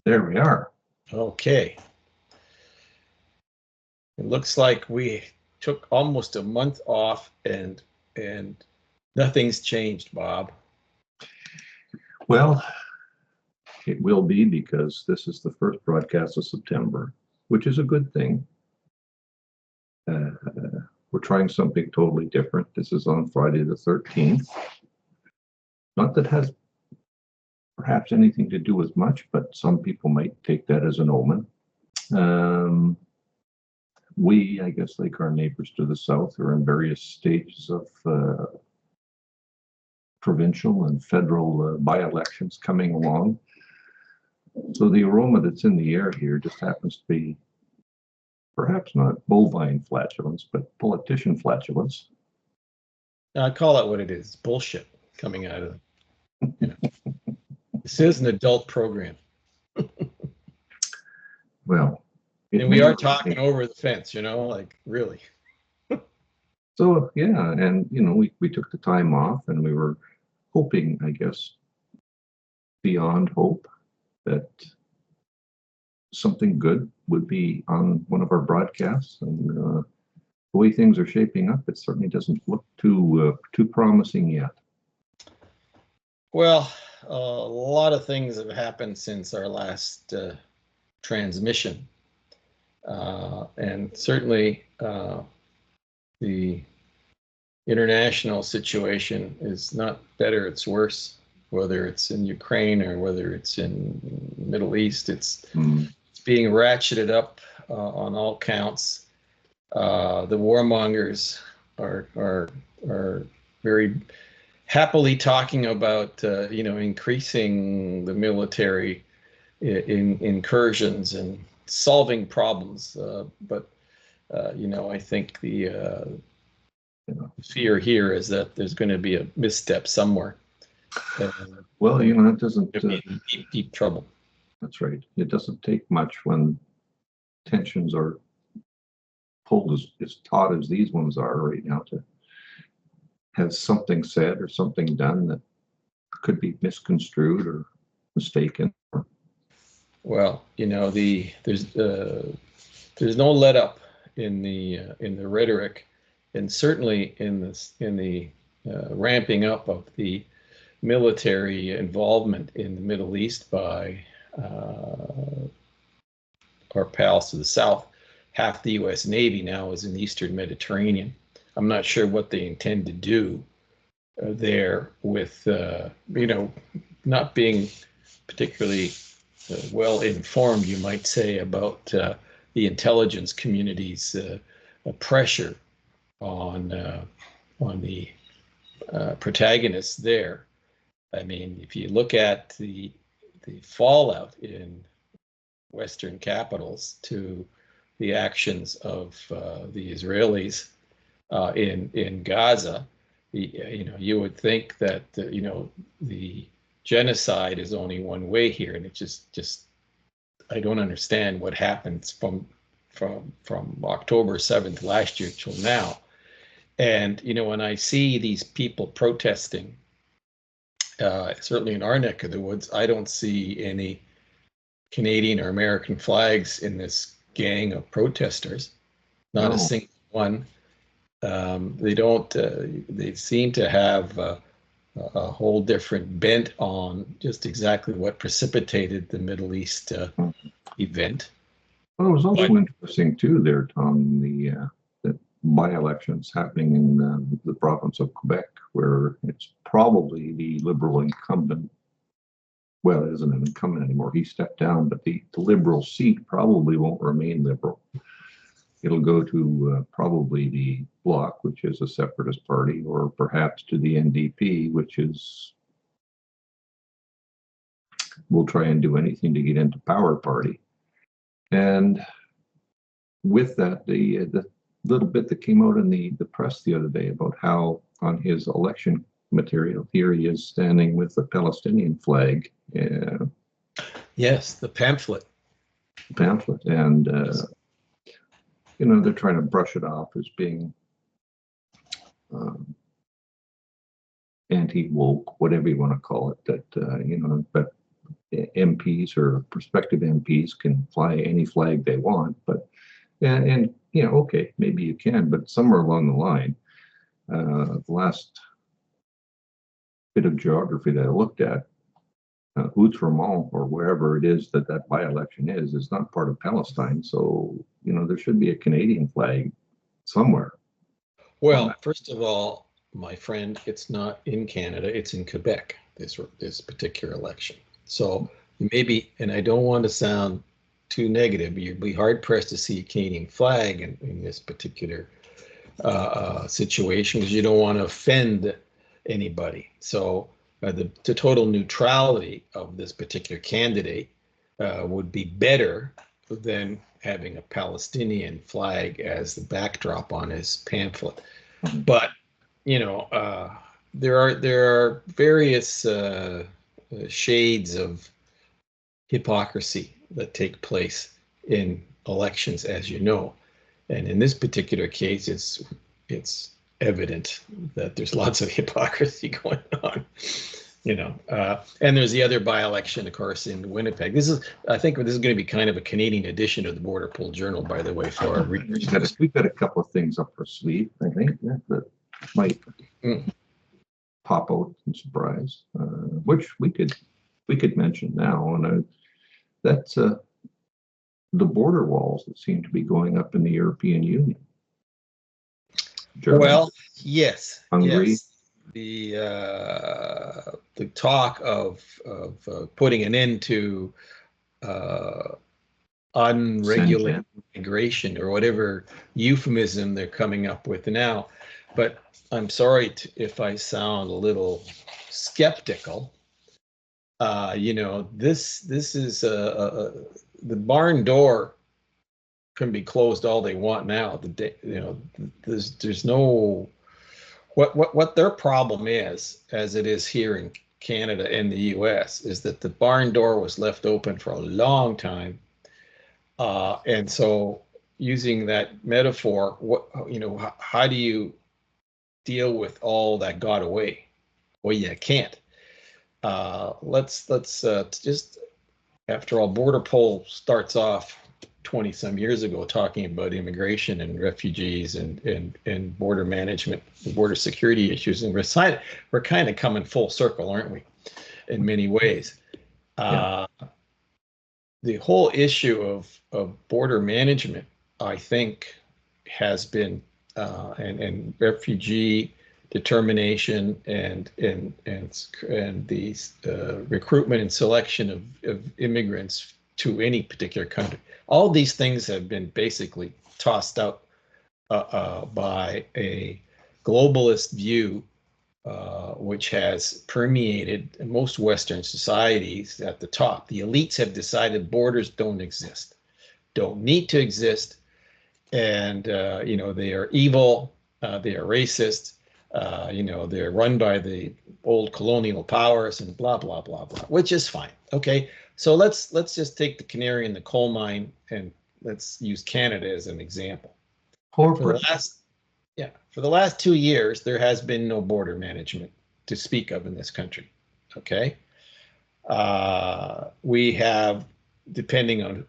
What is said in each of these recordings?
There we are. Okay. It looks like we took almost a month off and nothing's changed, Bob. Well, it will be because this is the first broadcast of September, which is a good thing. We're trying something totally different. This is on Friday the 13th. Not that it has perhaps anything to do with much, but some people might take that as an omen. We, I guess, like our neighbors to the south, are in various stages of provincial and federal by-elections coming along. So the aroma that's in the air here just happens to be perhaps not bovine flatulence, but politician flatulence. I call it what it is, bullshit coming out of it. This is an adult program. Well, and we are talking over the fence, like really. So, yeah, and, we took the time off and we were hoping, I guess, beyond hope, that something good would be on one of our broadcasts. And the way things are shaping up, it certainly doesn't look too promising yet. Well, a lot of things have happened since our last transmission. And certainly the international situation is not better, it's worse, whether it's in Ukraine or whether it's in the Middle East. It's being ratcheted up on all counts. The warmongers are very happily talking about increasing the military incursions and solving problems, but I think the fear here is that there's going to be a misstep somewhere. Well, it doesn't deep trouble. That's right. It doesn't take much when tensions are pulled as taut as these ones are right now to have something said or something done that could be misconstrued or mistaken. Well, there's no let up in the rhetoric, and certainly in the ramping up of the military involvement in the Middle East by our pals to the south. Half the U.S. Navy now is in the Eastern Mediterranean. I'm not sure what they intend to do there with, not being particularly well informed, you might say, about the intelligence community's pressure on the protagonists there. I mean, if you look at the fallout in Western capitals to the actions of the Israelis in Gaza, you would think that the genocide is only one way here, and it just I don't understand what happens from October 7th last year till now. And when I see these people protesting, certainly in our neck of the woods, I don't see any Canadian or American flags in this gang of protesters. Not a single one. They don't. They seem to have a whole different bent on just exactly what precipitated the Middle East event. Well, it was also interesting too there, Tom, the by-elections happening in the province of Quebec, where it's probably the Liberal incumbent. Well, it isn't an incumbent anymore. He stepped down, but the Liberal seat probably won't remain Liberal. It'll go to probably the Bloc, which is a separatist party, or perhaps to the NDP, which will try and do anything to get into power party. And with that, the little bit that came out in the press the other day about how on his election material here he is standing with the Palestinian flag. Yes, the pamphlet. And they're trying to brush it off as being anti-woke, whatever you want to call it. That but MPs or prospective MPs can fly any flag they want, but and okay, maybe you can, but somewhere along the line, the last bit of geography that I looked at, Outre-Mont or wherever it is that by-election is not part of Palestine. So, there should be a Canadian flag somewhere. Well, first of all, my friend, it's not in Canada, it's in Quebec, this particular election. So maybe, and I don't want to sound too negative, you'd be hard pressed to see a Canadian flag in this particular situation, because you don't want to offend anybody. So the total neutrality of this particular candidate would be better than having a Palestinian flag as the backdrop on his pamphlet. But there are various shades of hypocrisy that take place in elections, as you know. And in this particular case, it's evident that there's lots of hypocrisy going on, and there's the other by-election, of course, in Winnipeg. I think this is going to be kind of a Canadian edition of the Borderpol Journal, by the way, for our readers. We've got a couple of things up our sleeve, I think, that might pop out and surprise, which we could mention now, and that's the border walls that seem to be going up in the European Union. Germany, well, yes, Hungary. Yes. The talk of putting an end to unregulated migration, or whatever euphemism they're coming up with now. But I'm sorry if I sound a little skeptical. This is the barn door can be closed all they want now. There's no what their problem is, as it is here in Canada and the U.S., is that the barn door was left open for a long time, and so using that metaphor, how do you deal with all that got away? Well, you can't. Let's just, after all, Borderpol starts off 20 some years ago talking about immigration and refugees and border management, border security issues, and we're kind of coming full circle, aren't we, in many ways? Yeah. The whole issue of border management, I think, has been and refugee determination and the recruitment and selection of immigrants to any particular country. All these things have been basically tossed out by a globalist view, which has permeated most Western societies at the top. The elites have decided borders don't exist, don't need to exist, and they are evil, they are racist, they're run by the old colonial powers and blah blah blah blah, which is fine. Okay, so let's just take the canary in the coal mine and let's use Canada as an example. For the last 2 years, there has been no border management to speak of in this country. Okay, we have, depending on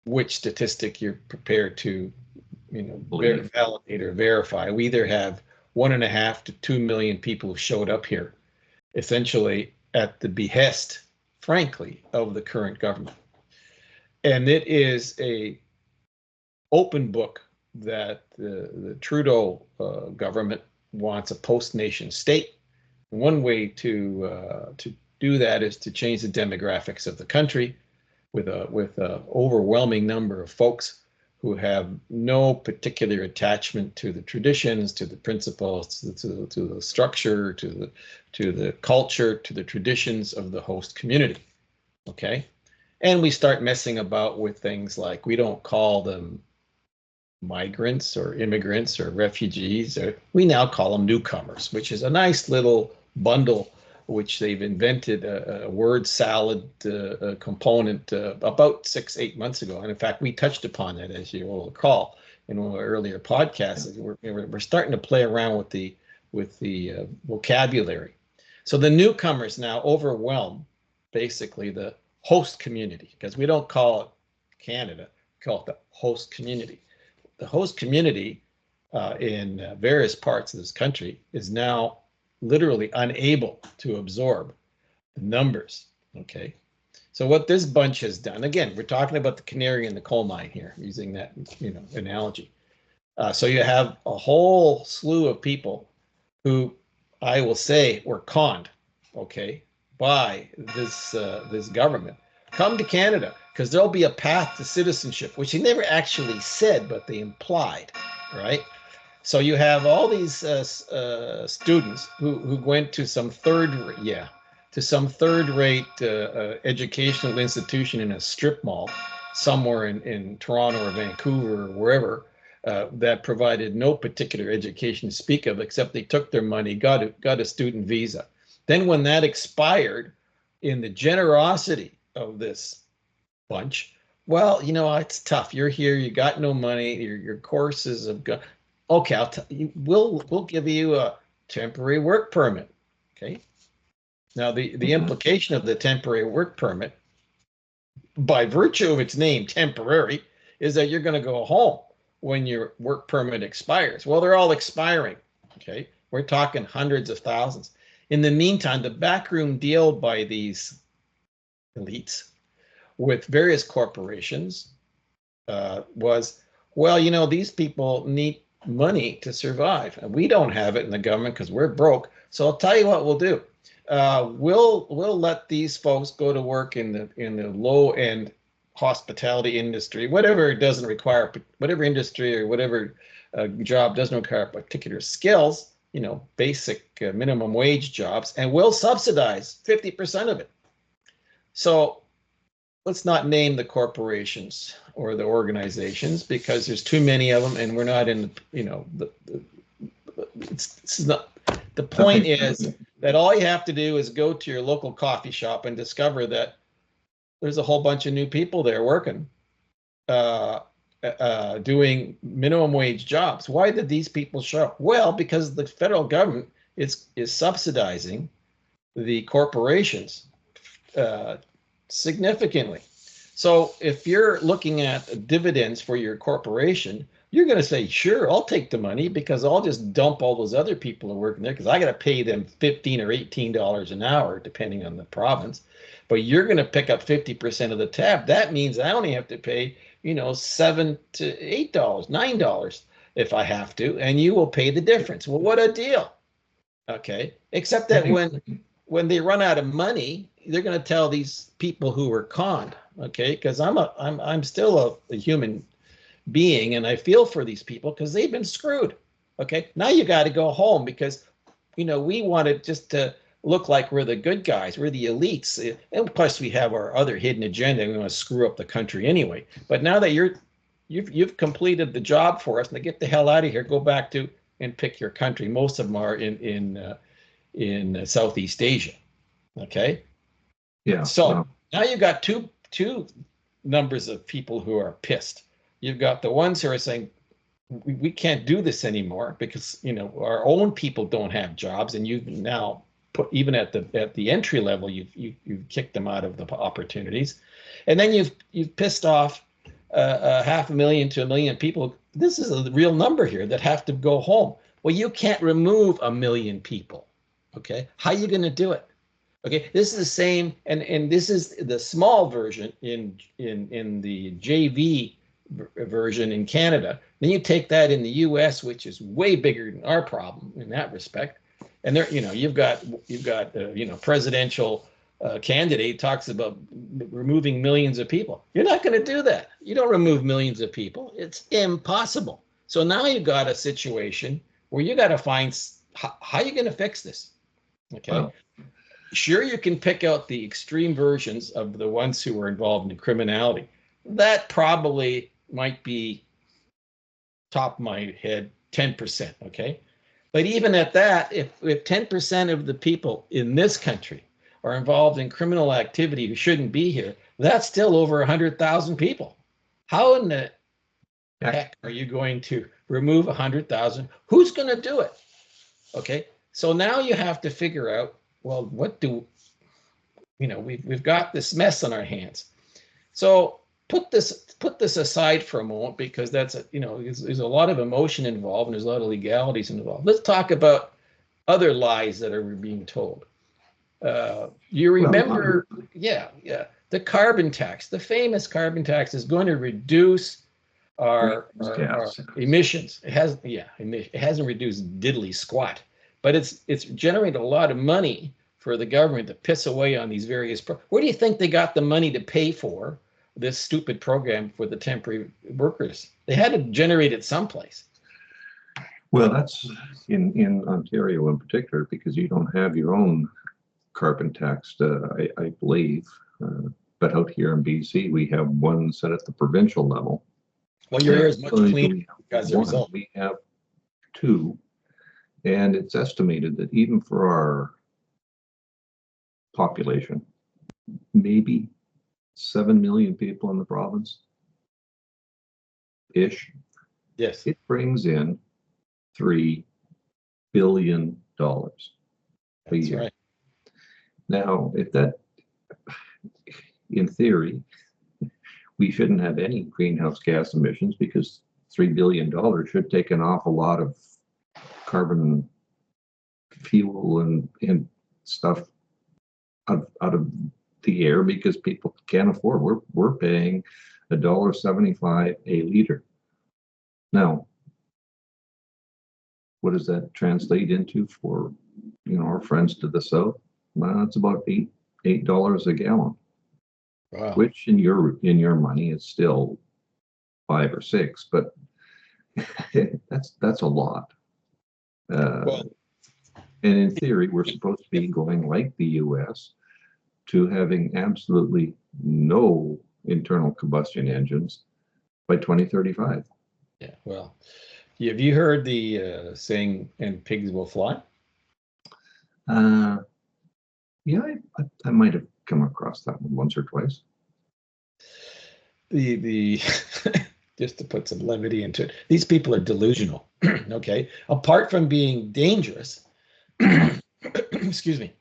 which statistic you're prepared to validate or verify, we either have 1.5 to 2 million people who showed up here, essentially at the behest, frankly, of the current government. And it is a open book that the Trudeau government wants a post-nation state. One way to do that is to change the demographics of the country with a overwhelming number of folks who have no particular attachment to the traditions, to the principles, to the structure, to the culture, to the traditions of the host community. Okay, and we start messing about with things like, we don't call them migrants or immigrants or refugees, we now call them newcomers, which is a nice little bundle which they've invented a word salad component about 6-8 months ago. And in fact, we touched upon that, as you will recall, in one of our earlier podcasts. We're starting to play around with the vocabulary. So the newcomers now overwhelm basically the host community, because we don't call it Canada, we call it the host community. The host community in various parts of this country is now literally unable to absorb the numbers, okay? So what this bunch has done, again, we're talking about the canary in the coal mine here, using that, analogy. So you have a whole slew of people who I will say were conned, okay, by this this government. Come to Canada because there'll be a path to citizenship, which they never actually said, but they implied, right? So you have all these students who went to some third-rate educational institution in a strip mall somewhere in Toronto or Vancouver or wherever, that provided no particular education to speak of, except they took their money, got a student visa. Then when that expired, in the generosity of this bunch, well, it's tough. You're here, you got no money, your courses have got, okay, we'll give you a temporary work permit, okay? Now, the implication of the temporary work permit, by virtue of its name, temporary, is that you're going to go home when your work permit expires. Well, they're all expiring, okay? We're talking hundreds of thousands. In the meantime, the backroom deal by these elites with various corporations was, well, these people need money to survive, and we don't have it in the government because we're broke. So I'll tell you what we'll do. We'll let these folks go to work in the low end hospitality industry, whatever it doesn't require, whatever industry or whatever job doesn't require particular skills, basic minimum wage jobs, and we'll subsidize 50% of it. So let's not name the corporations or the organizations because there's too many of them, and we're not in it's not. The point is that all you have to do is go to your local coffee shop and discover that there's a whole bunch of new people there working, doing minimum wage jobs. Why did these people show up? Well, because the federal government is subsidizing the corporations significantly. So if you're looking at dividends for your corporation, you're going to say, sure, I'll take the money because I'll just dump all those other people who are working there because I got to pay them $15 or $18 an hour, depending on the province. But you're going to pick up 50% of the tab. That means I only have to pay, $7 to $8, $9 if I have to, and you will pay the difference. Well, what a deal. Okay. Except that when they run out of money, they're going to tell these people who were conned, okay? Because I'm still a human being, and I feel for these people because they've been screwed. Okay, now you got to go home because we wanted just to look like we're the good guys, we're the elites, and plus we have our other hidden agenda. We want to screw up the country anyway. But now that you've completed the job for us, now get the hell out of here. Go back to and pick your country. Most of them are in Southeast Asia. Okay. Yeah. So now you've got two numbers of people who are pissed. You've got the ones who are saying, we can't do this anymore because our own people don't have jobs, and you've now put, even at the entry level, you've kicked them out of the opportunities, and then you've pissed off 500,000 to 1 million people. This is a real number here that have to go home. Well, you can't remove 1 million people. Okay, how are you going to do it? Okay, this is the same, and this is the small version in the JV version in Canada. Then you take that in the U.S., which is way bigger than our problem in that respect. And there, you've got presidential candidate talks about removing millions of people. You're not going to do that. You don't remove millions of people. It's impossible. So now you've got a situation where you got to find how you're going to fix this. Okay. Wow. Sure, you can pick out the extreme versions of the ones who were involved in criminality. That probably might be, top of my head, 10%, okay? But even at that, if 10% of the people in this country are involved in criminal activity who shouldn't be here, that's still over 100,000 people. How in the heck are you going to remove 100,000? Who's going to do it? Okay, so now you have to figure out, well, we've got this mess on our hands. So put this aside for a moment, because that's there's a lot of emotion involved and there's a lot of legalities involved. Let's talk about other lies that are being told. You remember, the carbon tax, the famous carbon tax, is going to reduce our emissions. It hasn't reduced diddly squat, but it's generated a lot of money for the government to piss away on these various. Where do you think they got the money to pay for this stupid program for the temporary workers? They had to generate it someplace. Well, that's in Ontario in particular, because you don't have your own carbon tax, I believe. But out here in BC, we have one set at the provincial level. Well, your air is much cleaner as a result. We have two, and it's estimated that even for our population, maybe 7 million people in the province, ish. Yes. It brings in $3 billion a year. Right. Now, if that, in theory, we shouldn't have any greenhouse gas emissions, because $3 billion should take an awful lot of carbon fuel and stuff out of the air, because people can't afford. We're paying $1.75 a liter. Now, what does that translate into for our friends to the south? Well, it's about $8 a gallon. Wow. Which in your money is still 5 or 6, but that's a lot. And in theory, we're supposed to be going like the U.S. to having absolutely no internal combustion engines by 2035. Yeah. Well, have you heard the saying, "And pigs will fly"? Yeah, I might have come across that one once or twice. The just to put some levity into it, these people are delusional. Okay, apart from being dangerous, excuse me,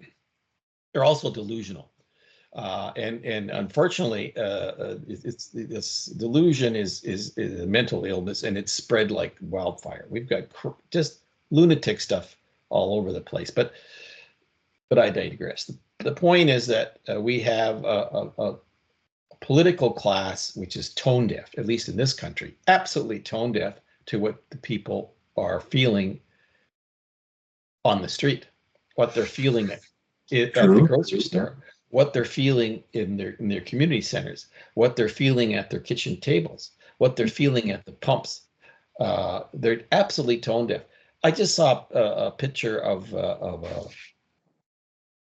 they're also delusional, and unfortunately, this delusion is a mental illness, and it's spread like wildfire. We've got just lunatic stuff all over the place, but I digress. The point is that we have a political class which is tone deaf, at least in this country, absolutely tone deaf to what the people are feeling on the street, what they're feeling at the grocery store, what they're feeling in their community centers, what they're feeling at their kitchen tables, what they're feeling at the pumps. They're absolutely tone deaf. I just saw a picture of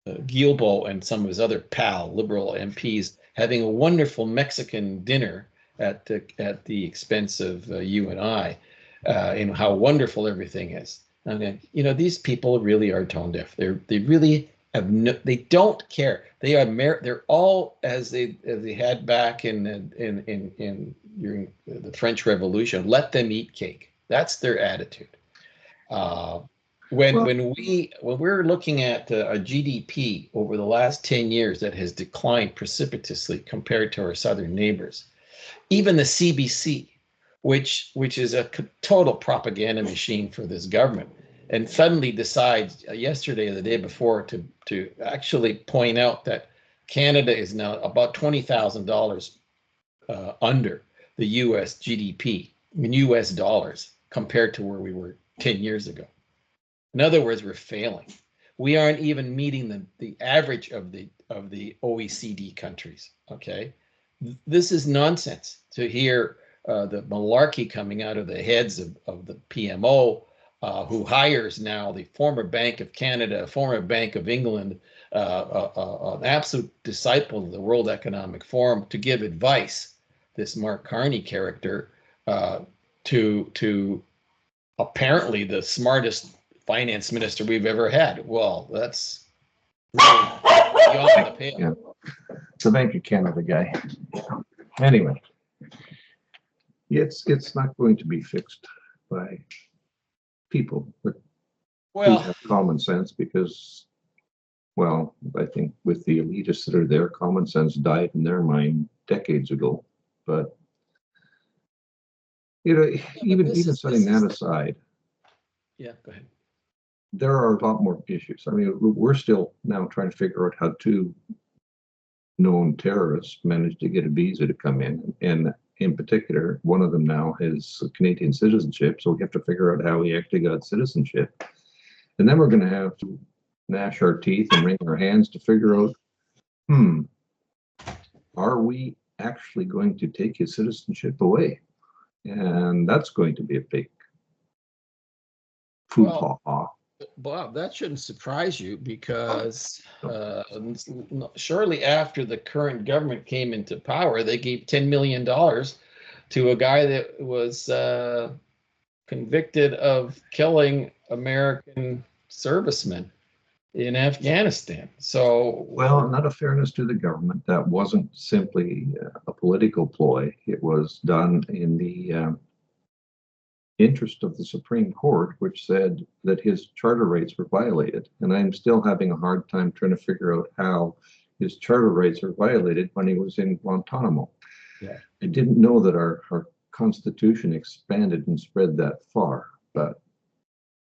Guilbeault and some of his other Liberal MPs having a wonderful Mexican dinner at the expense of you and I, and how wonderful everything is. And these people really are tone deaf. They really have they don't care. They're all as they had back in during the French Revolution. Let them eat cake. That's their attitude. When we're looking at a GDP over the last 10 years that has declined precipitously compared to our southern neighbors, even the CBC, which is a total propaganda machine for this government, and suddenly decides yesterday or the day before to actually point out that Canada is now about $20,000 under the U.S. GDP in U.S. dollars compared to where we were 10 years ago. In other words, we're failing. We aren't even meeting the average of the OECD countries. Okay, this is nonsense to hear the malarkey coming out of the heads of the PMO, who hires now the former Bank of Canada, former Bank of England, an absolute disciple of the World Economic Forum, to give advice. This Mark Carney character, to apparently the smartest finance minister we've ever had. Well, that's really beyond the pale. Yeah. It's the Bank of Canada guy. Anyway, it's not going to be fixed by people who have common sense, because Well, I think with the elitists that are there, common sense died in their mind decades ago. But even setting that aside, yeah, go ahead. there are a lot more issues. I mean, we're still now trying to figure out how two known terrorists managed to get a visa to come in particular, one of them now has Canadian citizenship, so we have to figure out how he actually got citizenship. And then we're going to have to gnash our teeth and wring our hands to figure out, are we actually going to take his citizenship away? And that's going to be a big foo-ha-ha. Bob, that shouldn't surprise you, because shortly after the current government came into power, they gave $10 million to a guy that was convicted of killing American servicemen in Afghanistan. So, well, not a fairness to the government. That wasn't simply a political ploy. It was done in the interest of the Supreme Court, which said that his charter rights were violated. And I'm still having a hard time trying to figure out how his charter rights are violated when he was in Guantanamo. Yeah. I didn't know that our Constitution expanded and spread that far, but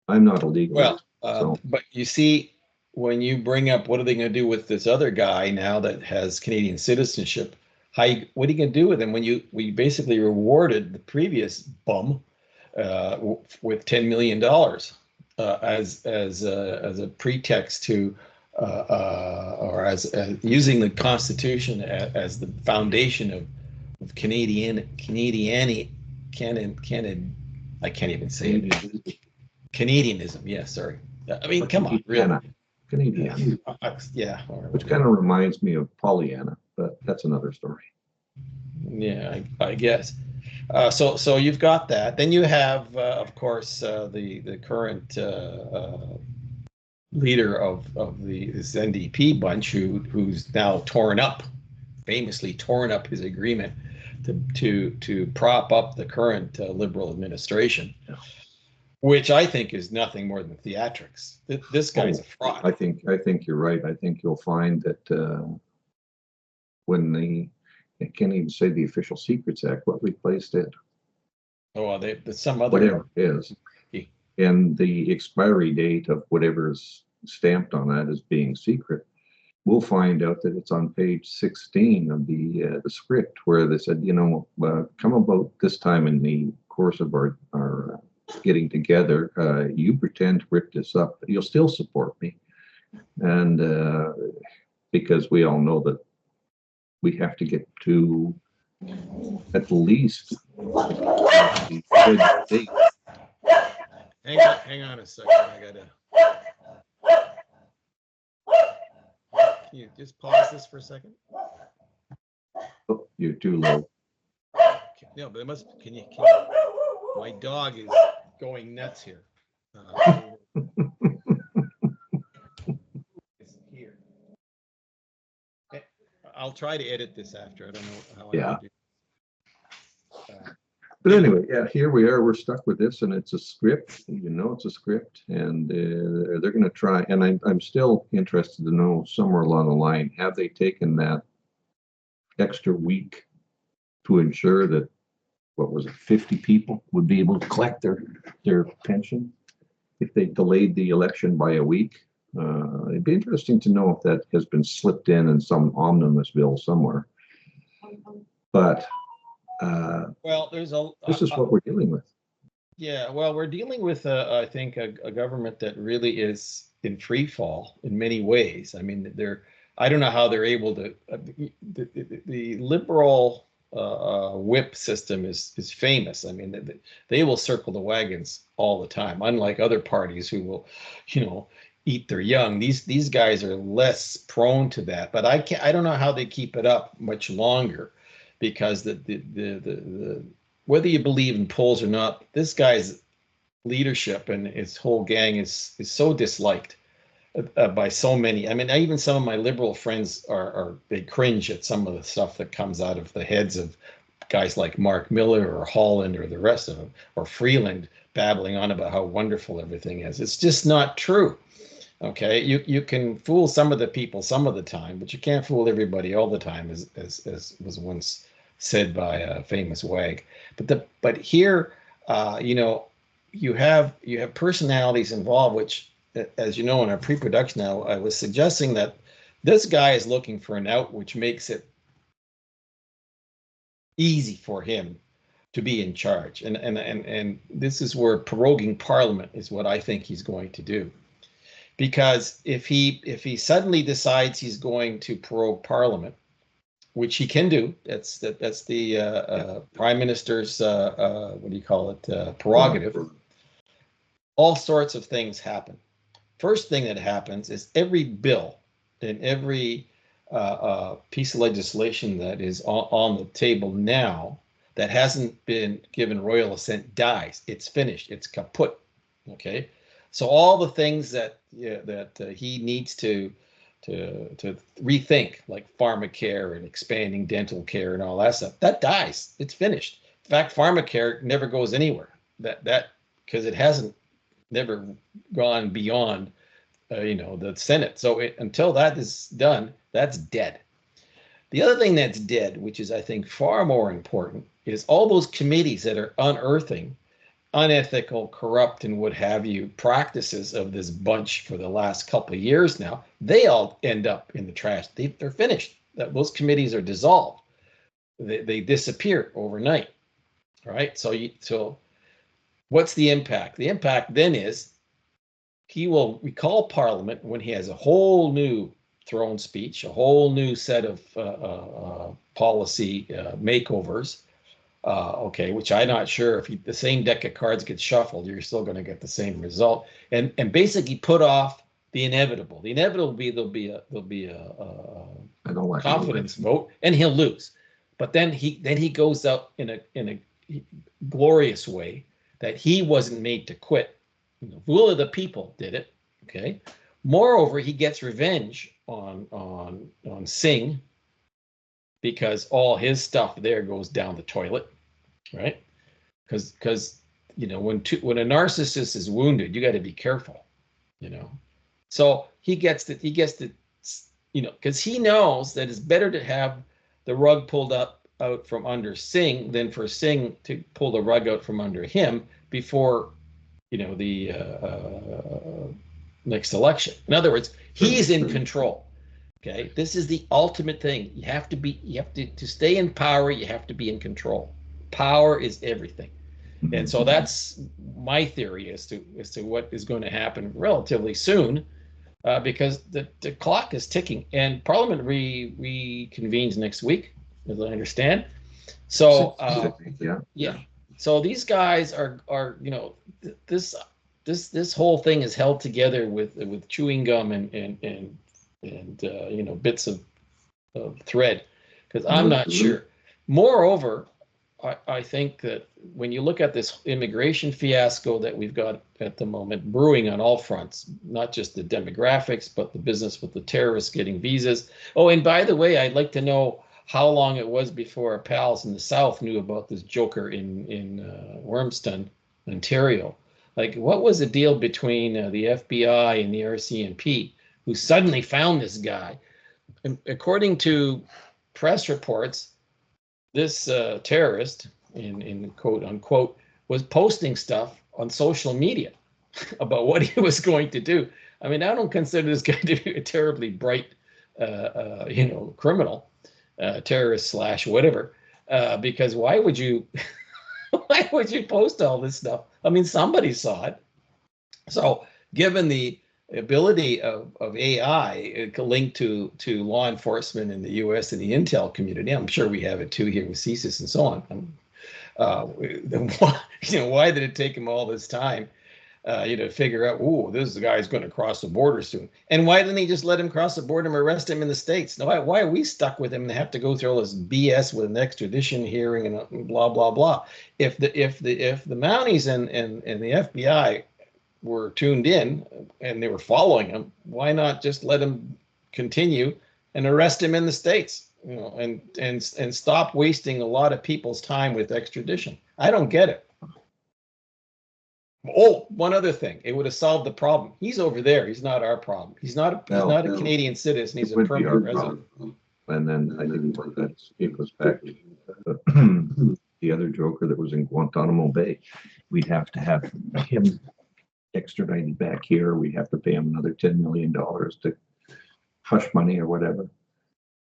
I'm not a legalist. But you see, when you bring up what are they going to do with this other guy now that has Canadian citizenship, what are you going to do with him when we basically rewarded the previous bum with $10 million as a pretext to or as using the Constitution as the foundation of Canadian I can't even say it. Canadianism. Yeah, sorry. I mean, come on, really. Canadian. Yeah. Which kind of reminds me of Pollyanna, but that's another story. Yeah, I guess. So you've got that. Then you have, of course, the current leader of this NDP bunch, who's now famously torn up his agreement to prop up the current Liberal administration, which I think is nothing more than theatrics. This guy's a fraud. I think you're right. I think you'll find that when I can't even say the Official Secrets Act, what replaced it? Oh, some other, whatever it is, and the expiry date of whatever's stamped on that as being secret, we'll find out that it's on page 16 of the script, where they said, come about this time in the course of our getting together, you pretend to rip this up, but you'll still support me, and because we all know that we have to get to at least the date. Hang on a second. Can you just pause this for a second? Oh, you're too low. No, but it must. Can you? My dog is going nuts here. It's here. I'll try to edit this after. I don't know how I can do. But anyway, yeah, here we are. We're stuck with this, and it's a script. It's a script, and they're going to try. And I'm still interested to know, somewhere along the line, have they taken that extra week to ensure that, 50 people would be able to collect their pension if they delayed the election by a week? It'd be interesting to know if that has been slipped in some omnibus bill somewhere. But this is what we're dealing with. Yeah, well, we're dealing with, I think, a government that really is in free fall in many ways. I mean, I don't know how they're able to. The liberal whip system is famous. I mean, they will circle the wagons all the time, unlike other parties who will, eat their young. These guys are less prone to that. But I don't know how they keep it up much longer, because the whether you believe in polls or not, this guy's leadership and his whole gang is so disliked by so many. I mean, even some of my liberal friends they cringe at some of the stuff that comes out of the heads of guys like Mark Miller or Holland or the rest of them, or Freeland, babbling on about how wonderful everything is. It's just not true. Okay, you can fool some of the people some of the time, but you can't fool everybody all the time, as was once said by a famous wag. But here, you know, you have personalities involved, which, as you know, in our pre-production now, I was suggesting that this guy is looking for an out, which makes it easy for him to be in charge, and this is where proroguing Parliament is what I think he's going to do. Because if he suddenly decides he's going to prorogue Parliament, which he can do, that's the Prime Minister's what do you call it, prerogative. All sorts of things happen. First thing that happens is every bill and every piece of legislation that is on the table now that hasn't been given royal assent dies. It's finished. It's kaput. Okay. So all the things that he needs to rethink, like pharmacare and expanding dental care and all that stuff, that dies. It's finished. In fact, pharmacare never goes anywhere. That because it hasn't never gone beyond the Senate. So until that is done, that's dead. The other thing that's dead, which is I think far more important, is all those committees that are unearthing unethical, corrupt, and what have you practices of this bunch for the last couple of years now. They all end up in the trash. They're finished. Those committees are dissolved. They disappear overnight. All right. So what's the impact? The impact then is he will recall Parliament when he has a whole new throne speech, a whole new set of policy makeovers. Okay, which I'm not sure if the same deck of cards gets shuffled, you're still going to get the same result, and basically put off the inevitable. The inevitable will be there'll be a confidence vote, and he'll lose. But then he goes out in a glorious way that he wasn't made to quit. The will of the people did it. Okay. Moreover, he gets revenge on Singh, because all his stuff there goes down the toilet, right? Because when a narcissist is wounded, you got to be careful, So he gets to because he knows that it's better to have the rug pulled out from under Singh than for Singh to pull the rug out from under him before the next election. In other words, he's in control. Okay, this is the ultimate thing. You have to stay in power. You have to be in control. Power is everything, and so that's my theory as to what is going to happen relatively soon, because the clock is ticking, and Parliament reconvenes next week, as I understand. So yeah. So these guys are this whole thing is held together with chewing gum and bits of thread, because I'm not sure. Moreover, I think that when you look at this immigration fiasco that we've got at the moment brewing on all fronts, not just the demographics, but the business with the terrorists getting visas. Oh, and by the way, I'd like to know how long it was before our pals in the South knew about this joker in Wormston, Ontario. Like, what was the deal between the FBI and the RCMP, who suddenly found this guy? And according to press reports, this terrorist, in quote unquote, was posting stuff on social media about what he was going to do. I mean, I don't consider this guy to be a terribly bright, criminal, terrorist / whatever, because why would you post all this stuff? I mean, somebody saw it. So given the ability of AI linked to law enforcement in the U.S. and the intel community, I'm sure we have it too here with CSIS and so on. Why did it take him all this time, to figure out, oh, this guy's going to cross the border soon? And why didn't he just let him cross the border and arrest him in the States? Now, why are we stuck with him and have to go through all this BS with an extradition hearing and blah blah blah? If the Mounties and the FBI were tuned in and they were following him, why not just let him continue and arrest him in the States, and stop wasting a lot of people's time with extradition? I don't get it. Oh, one other thing, it would have solved the problem. He's over there. He's not our problem. He's not a Canadian citizen. He's a would be our permanent resident. problem. And then I think that's it goes back to the other joker that was in Guantanamo Bay. We'd have to have him extradited back here. We'd have to pay him another $10 million to hush money or whatever.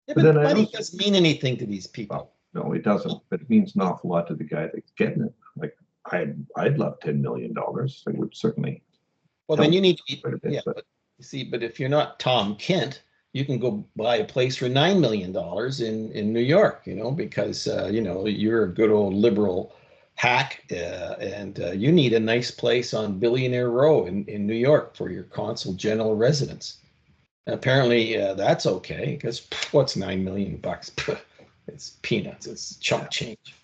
Yeah, but money doesn't mean anything to these people. No, it doesn't. But it means an awful lot to the guy that's getting it. Like I'd love $10 million. I would certainly. Well, then you need to bit, yeah, but you see, but if you're not Tom Kent, you can go buy a place for $9 million in New York, you know, because you know, you're a good old liberal hack, and you need a nice place on Billionaire Row in New York for your consul general residence. Apparently that's okay, because what's $9 million? It's peanuts. It's chump change.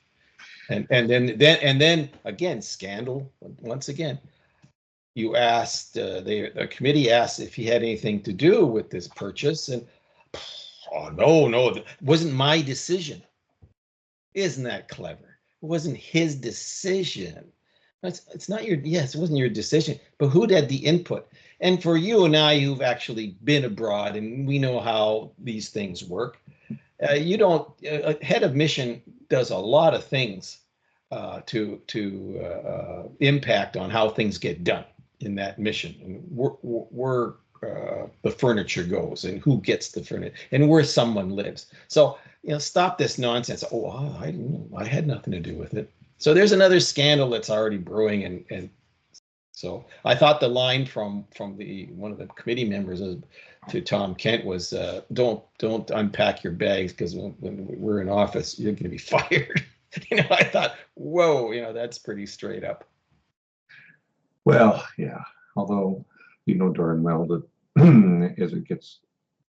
And then again, scandal once again. You asked the committee asked if he had anything to do with this purchase, and oh no, it wasn't my decision. Isn't that clever? It wasn't his decision. It's not your, yes, it wasn't your decision, but who had the input? And for you and I, who've actually been abroad and we know how these things work, you don't, a head of mission does a lot of things to impact on how things get done in that mission, and where the furniture goes and who gets the furniture and where someone lives. So, you know, stop this nonsense. Oh, I had nothing to do with it. So there's another scandal that's already brewing, and so I thought the line from one of the committee members to Tom Kent was, don't unpack your bags, because when we're in office, you're going to be fired. You know, I thought, whoa, you know, that's pretty straight up. Well, yeah, although you know darn well that as it gets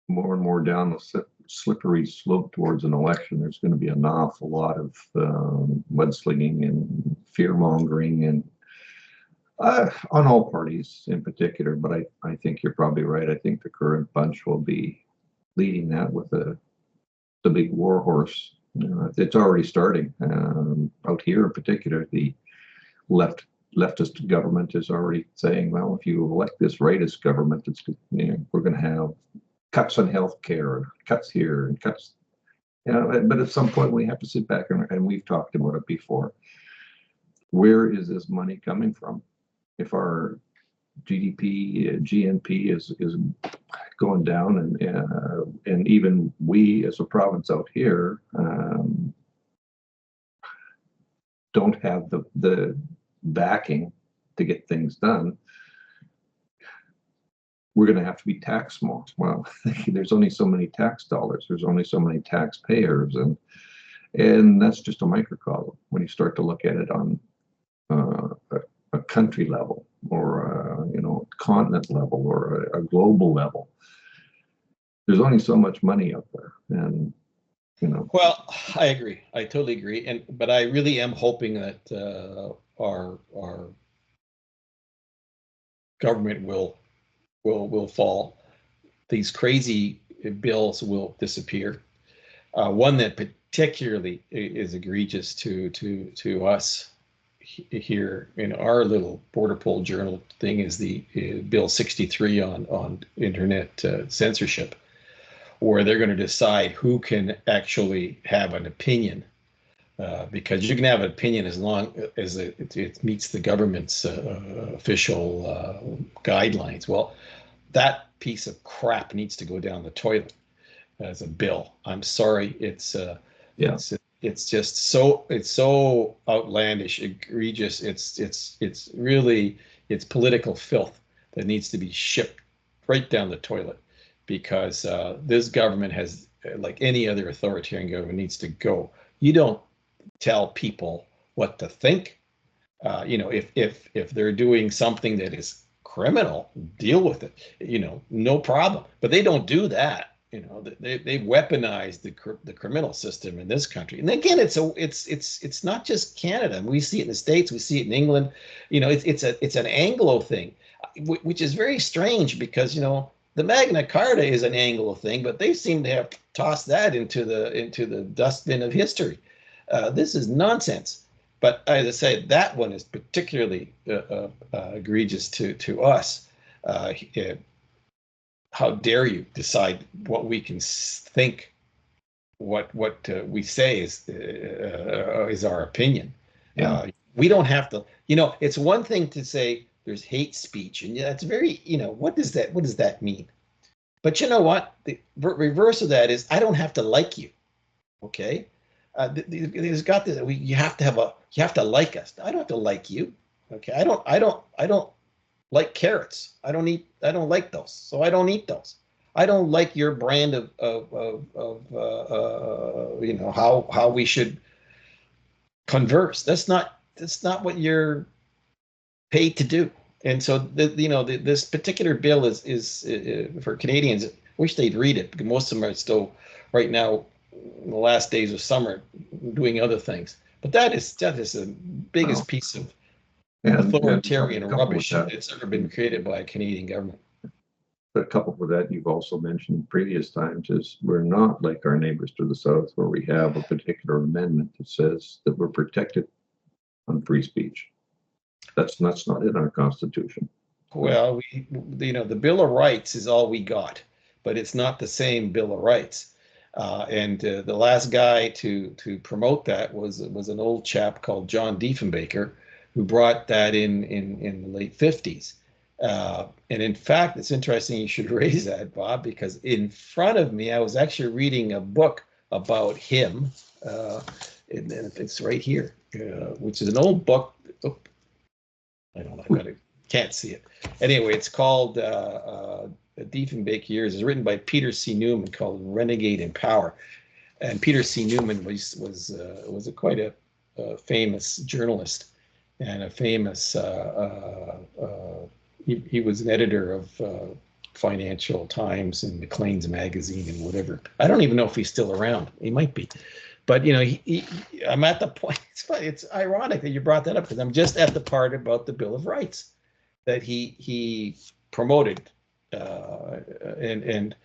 more and more down the slippery slope towards an election, there's going to be an awful lot of mudslinging and fear mongering, and on all parties in particular. But I think you're probably right. I think the current bunch will be leading that with the big war horse. It's already starting out here in particular. The leftist government is already saying, well, if you elect this rightist government, it's, you know, we're going to have cuts on health care, cuts here and cuts. You know, but at some point we have to sit back and we've talked about it before. Where is this money coming from? If our GDP, GNP is going down, and even we as a province out here don't have the backing to get things done, we're going to have to be taxed more. Well, there's only so many tax dollars. There's only so many taxpayers, and that's just a microcosm. When you start to look at it on a country level, or you know, continent level, or a global level, there's only so much money out there, and you know. Well, I agree. I totally agree. But I really am hoping that our government will fall. These crazy bills will disappear. One that particularly is egregious to us here in our little border poll journal thing is the Bill 63 on internet censorship, where they're going to decide who can actually have an opinion, because you can have an opinion as long as it meets the government's official guidelines. Well, that piece of crap needs to go down the toilet as a bill. I'm sorry, it's just so outlandish, egregious. It's really political filth that needs to be shipped right down the toilet, because this government has, like any other authoritarian government, needs to go. You don't tell people what to think. You know, if they're doing something that is criminal, deal with it. You know, no problem. But they don't do that. You know, they weaponize the criminal system in this country. And again, it's not just Canada. We see it in the States. We see it in England. You know, it's an Anglo thing, which is very strange, because, you know, the Magna Carta is an Anglo thing, but they seem to have tossed that into the dustbin of history. This is nonsense. But as I say, that one is particularly egregious to us. How dare you decide what we can think? What we say is our opinion. Yeah. We don't have to. It's one thing to say there's hate speech, and that's very. What does that mean? But you know what? The reverse of that is I don't have to like you. Okay. There's got this. You have to like us. I don't have to like you. Okay. I don't like carrots. I don't like those. So I don't eat those. I don't like your brand of how we should converse. That's not what you're paid to do. And so this particular bill is for Canadians. I wish they'd read it because most of them are still right now in the last days of summer doing other things. But that is the biggest piece of authoritarian rubbish that's ever been created by a Canadian government. But coupled with that, you've also mentioned previous times is we're not like our neighbors to the south, where we have a particular amendment that says that we're protected on free speech. That's not in our Constitution. Well, the Bill of Rights is all we got, but it's not the same Bill of Rights. And the last guy to promote that was an old chap called John Diefenbaker, who brought that in the late 50s. And in fact, it's interesting you should raise that, Bob, because in front of me, I was actually reading a book about him. And it's right here, which is an old book. Oh, I don't know. Can't see it. Anyway, it's called Diefenbach Years. It's written by Peter C. Newman, called Renegade in Power. And Peter C. Newman was quite a famous journalist and a famous. He was an editor of Financial Times and Maclean's magazine and whatever. I don't even know if he's still around. He might be. But I'm at the point. It's funny. It's ironic that you brought that up because I'm just at the part about the Bill of Rights that he promoted, and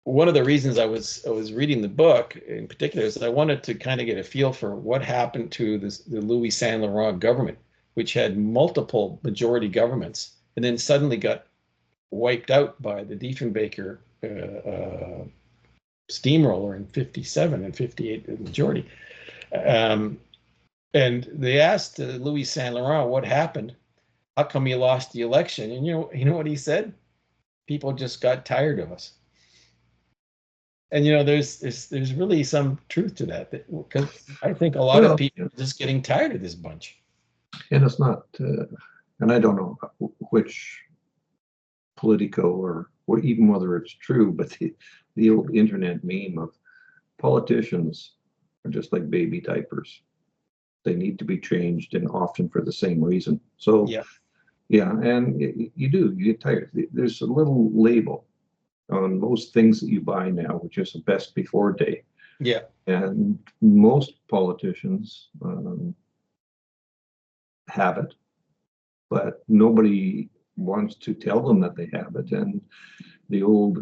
one of the reasons I was reading the book in particular is that I wanted to kind of get a feel for what happened to the Louis Saint Laurent government, which had multiple majority governments, and then suddenly got wiped out by the Diefenbaker steamroller in 57 and 58 the majority. And they asked Louis Saint Laurent what happened. How come you lost the election? And you know what he said? People just got tired of us. And there's really some truth to that, because I think a lot of people are just getting tired of this bunch. And it's not, and I don't know which Politico or even whether it's true, but the old internet meme of politicians are just like baby diapers. They need to be changed, and often for the same reason. So yeah, and you get tired. There's a little label on most things that you buy now, which is a best before date. Yeah. And most politicians have it, but nobody wants to tell them that they have it. And the old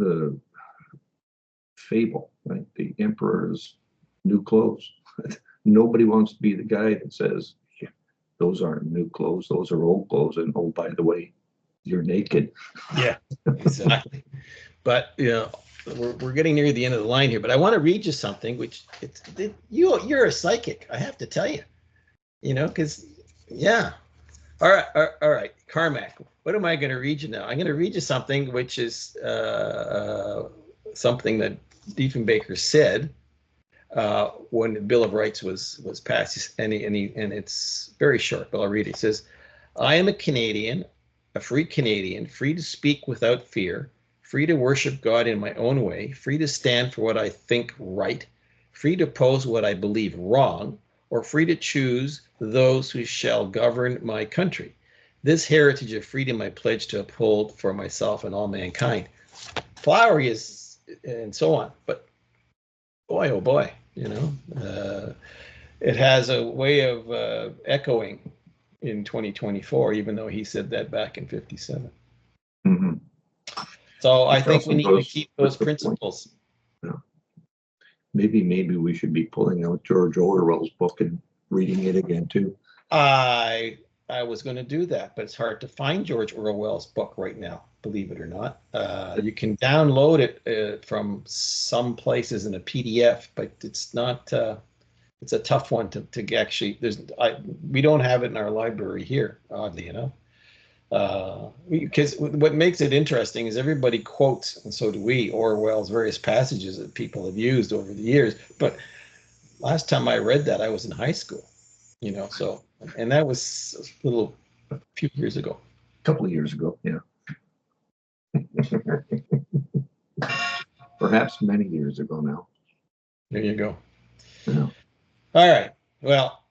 fable, right? The emperor's new clothes. Nobody wants to be the guy that says, yeah, those aren't new clothes, those are old clothes, and oh, by the way, you're naked. Yeah, exactly. But we're getting near the end of the line here, but I want to read you something, which you're a psychic, I have to tell you, because all right, Carmack, what am I going to read you now? I'm going to read you something which is something that Diefenbaker said when the Bill of Rights was passed, and it's very short, but I'll read it. It says, "I am a Canadian, a free Canadian, free to speak without fear, free to worship God in my own way, free to stand for what I think right, free to oppose what I believe wrong, or free to choose those who shall govern my country. This heritage of freedom I pledge to uphold for myself and all mankind." Flowery is, and so on, but boy, oh boy, it has a way of echoing in 2024, even though he said that back in 57. Mm-hmm. So I think we need to keep those principles. Yeah. Maybe we should be pulling out George Orwell's book and reading it again too. I was going to do that, but it's hard to find George Orwell's book right now, believe it or not. You can download it from some places in a PDF, but it's not. It's a tough one to actually. We don't have it in our library here, oddly enough. Because what makes it interesting is everybody quotes, and so do we, Orwell's various passages that people have used over the years. But last time I read that, I was in high school, so, and that was a few years ago. A couple of years ago, yeah. Perhaps many years ago now. There you go. Yeah. All right. Well,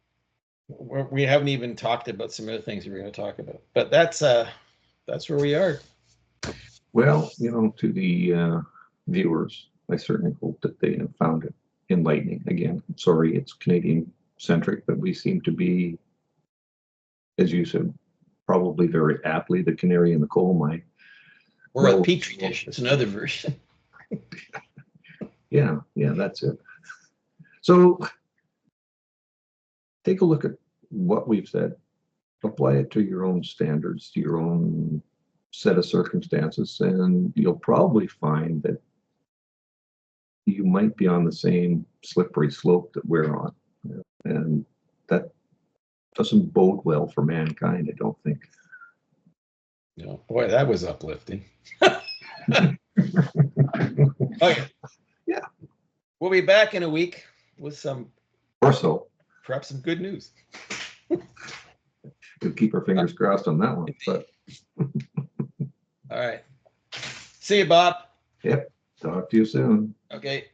we haven't even talked about some other things we're going to talk about, but that's where we are. Well, to the viewers, I certainly hope that they have found it enlightening. Again, I'm sorry it's Canadian centric, but we seem to be, as you said, probably very aptly the canary in the coal mine. Or a petri dish. It's another version. Yeah, that's it. So take a look at what we've said, apply it to your own standards, to your own set of circumstances, and you'll probably find that you might be on the same slippery slope that we're on. And that doesn't bode well for mankind, I don't think. No, boy, that was uplifting. Okay. Yeah. We'll be back in a week with some, or so, perhaps some good news. We'll keep our fingers crossed on that one. But all right. See you, Bob. Yep. Talk to you soon. Okay.